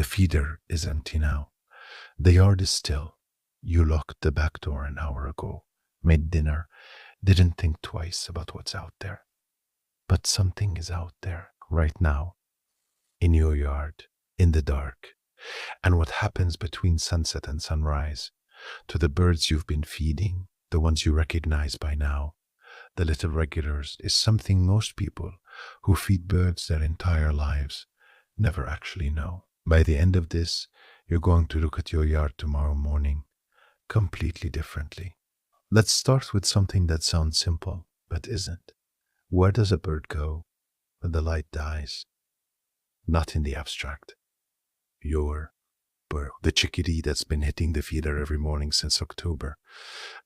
The feeder is empty now. The yard is still. You locked the back door an hour ago, made dinner, didn't think twice about what's out there. But something is out there right now, in your yard, in the dark. And what happens between sunset and sunrise to the birds you've been feeding, the ones you recognize by now, the little regulars, is something most people who feed birds their entire lives never actually know. By the end of this, you're going to look at your yard tomorrow morning completely differently. Let's start with something that sounds simple, but isn't. Where does a bird go when the light dies? Not in the abstract. Your bird. The chickadee that's been hitting the feeder every morning since October.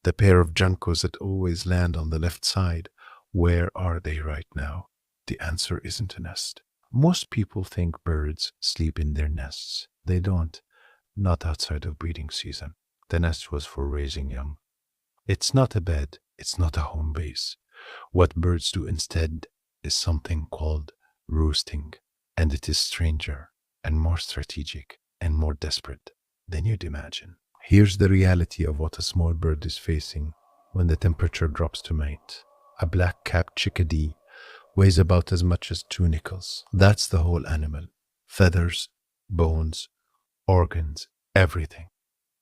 The pair of juncos that always land on the left side. Where are they right now? The answer isn't a nest. Most people think birds sleep in their nests. They don't. Not outside of breeding season. The nest was for raising young. It's not a bed. It's not a home base. What birds do instead is something called roosting. And it is stranger and more strategic and more desperate than you'd imagine. Here's the reality of what a small bird is facing when the temperature drops to mate. A black-capped chickadee weighs about as much as 2 nickels. That's the whole animal. Feathers, bones, organs, everything.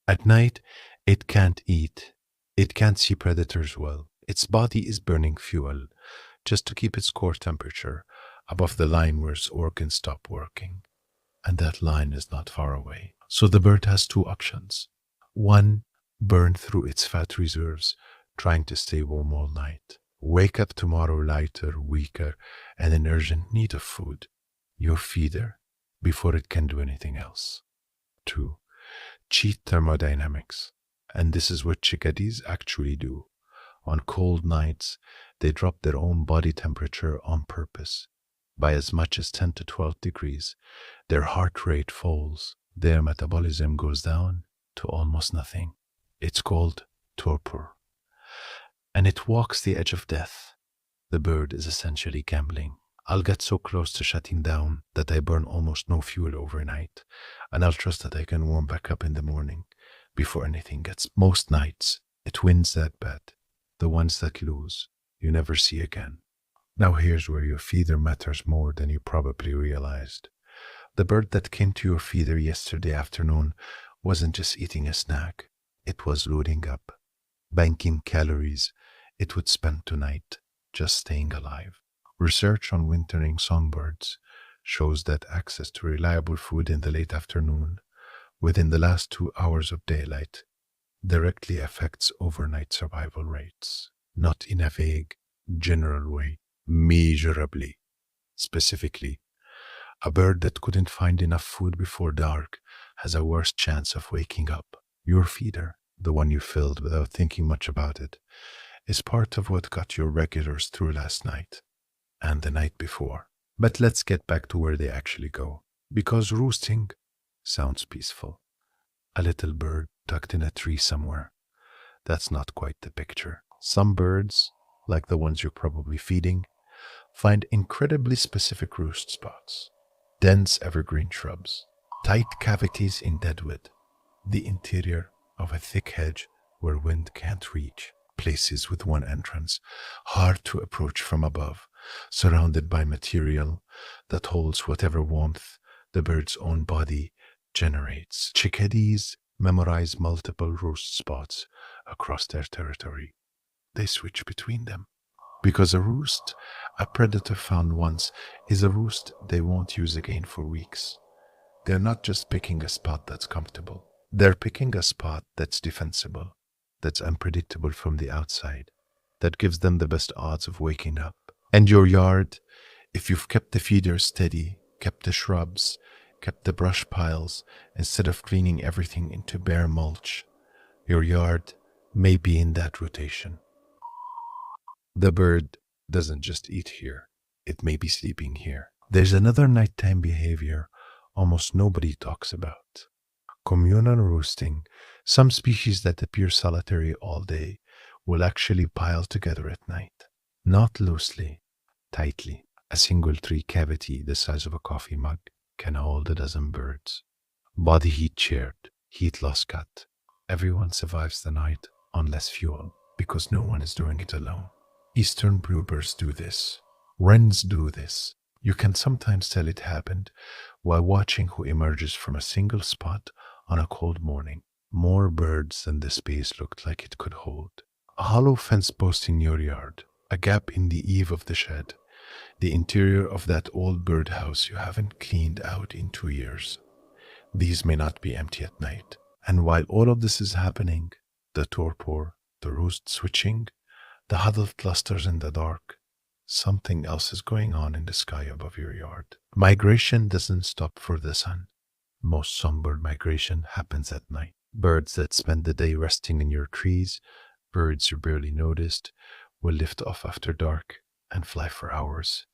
At night, it can't eat. It can't see predators well. Its body is burning fuel just to keep its core temperature above the line where its organs stop working. And that line is not far away. So the bird has 2 options. One, burn through its fat reserves, trying to stay warm all night. Wake up tomorrow lighter, weaker, and in urgent need of food, your feeder, before it can do anything else. 2, cheat thermodynamics. And this is what chickadees actually do. On cold nights, they drop their own body temperature on purpose. By as much as 10 to 12 degrees, their heart rate falls. Their metabolism goes down to almost nothing. It's called torpor. And it walks the edge of death. The bird is essentially gambling. I'll get so close to shutting down that I burn almost no fuel overnight, and I'll trust that I can warm back up in the morning before anything gets. Most nights, it wins that bet. The ones that lose, you never see again. Now here's where your feeder matters more than you probably realized. The bird that came to your feeder yesterday afternoon wasn't just eating a snack. It was loading up, banking calories it would spend tonight just staying alive. Research on wintering songbirds shows that access to reliable food in the late afternoon, within the last 2 hours of daylight, directly affects overnight survival rates. Not in a vague, general way, measurably. Specifically, a bird that couldn't find enough food before dark has a worse chance of waking up. Your feeder, the one you filled without thinking much about it, is part of what got your regulars through last night and the night before. But let's get back to where they actually go, because roosting sounds peaceful. A little bird tucked in a tree somewhere. That's not quite the picture. Some birds, like the ones you're probably feeding, find incredibly specific roost spots. Dense evergreen shrubs, tight cavities in deadwood, the interior of a thick hedge where wind can't reach, places with one entrance, hard to approach from above, surrounded by material that holds whatever warmth the bird's own body generates. Chickadees memorize multiple roost spots across their territory. They switch between them. Because a roost a predator found once is a roost they won't use again for weeks. They're not just picking a spot that's comfortable. They're picking a spot that's defensible, that's unpredictable from the outside, that gives them the best odds of waking up. And your yard, if you've kept the feeder steady, kept the shrubs, kept the brush piles, instead of cleaning everything into bare mulch, your yard may be in that rotation. The bird doesn't just eat here, it may be sleeping here. There's another nighttime behavior almost nobody talks about. Communal roosting. Some species that appear solitary all day will actually pile together at night. Not loosely, tightly. A single tree cavity the size of a coffee mug can hold a dozen birds. Body heat shared, heat loss cut. Everyone survives the night on less fuel because no one is doing it alone. Eastern bluebirds do this. Wrens do this. You can sometimes tell it happened while watching who emerges from a single spot on a cold morning. More birds than the space looked like it could hold. A hollow fence post in your yard, a gap in the eave of the shed, the interior of that old birdhouse you haven't cleaned out in 2 years. These may not be empty at night. And while all of this is happening, the torpor, the roost switching, the huddled clusters in the dark, something else is going on in the sky above your yard. Migration doesn't stop for the sun. Most songbird migration happens at night. Birds that spend the day resting in your trees, birds you barely noticed, will lift off after dark and fly for hours,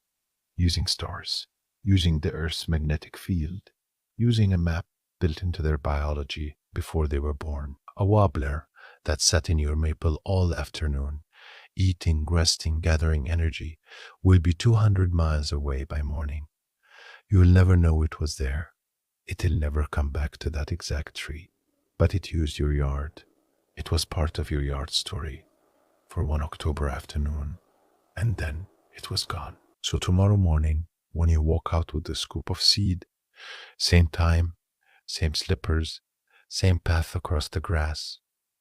using stars, using the Earth's magnetic field, using a map built into their biology before they were born. A warbler that sat in your maple all afternoon, eating, resting, gathering energy, will be 200 miles away by morning. You'll never know it was there. It'll never come back to that exact tree. But it used your yard. It was part of your yard story for one October afternoon, and then it was gone. So tomorrow morning, when you walk out with a scoop of seed, same time, same slippers, same path across the grass,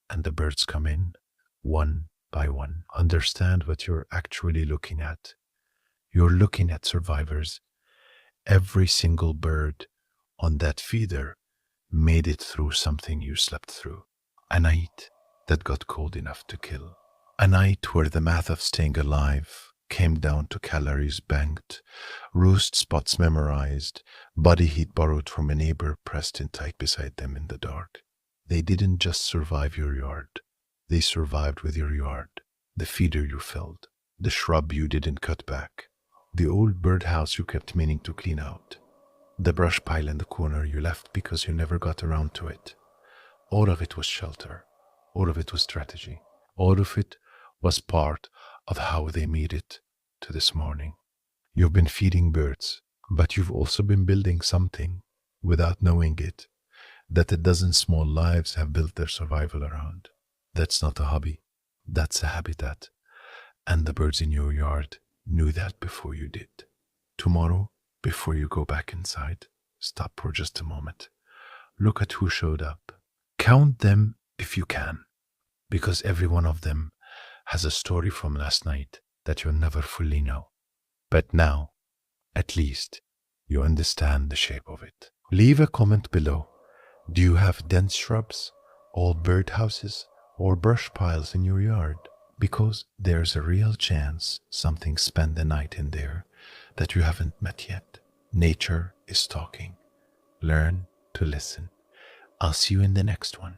and the birds come in, one by one. Understand what you're actually looking at. You're looking at survivors. Every single bird on that feeder made it through something you slept through. A night that got cold enough to kill. A night where the math of staying alive came down to calories banked, roost spots memorized, body heat borrowed from a neighbor pressed in tight beside them in the dark. They didn't just survive your yard. They survived with your yard, the feeder you filled, the shrub you didn't cut back, the old birdhouse you kept meaning to clean out, the brush pile in the corner you left because you never got around to it. All of it was shelter. All of it was strategy. All of it was part of how they made it to this morning. You've been feeding birds, but you've also been building something, without knowing it, that a dozen small lives have built their survival around. That's not a hobby. That's a habitat. And the birds in your yard knew that before you did. Tomorrow, before you go back inside, stop for just a moment. Look at who showed up. Count them if you can, because every one of them has a story from last night that you'll never fully know. But now, at least, you understand the shape of it. Leave a comment below. Do you have dense shrubs, old birdhouses, or brush piles in your yard? Because there's a real chance something spent the night in there that you haven't met yet. Nature is talking. Learn to listen. I'll see you in the next one.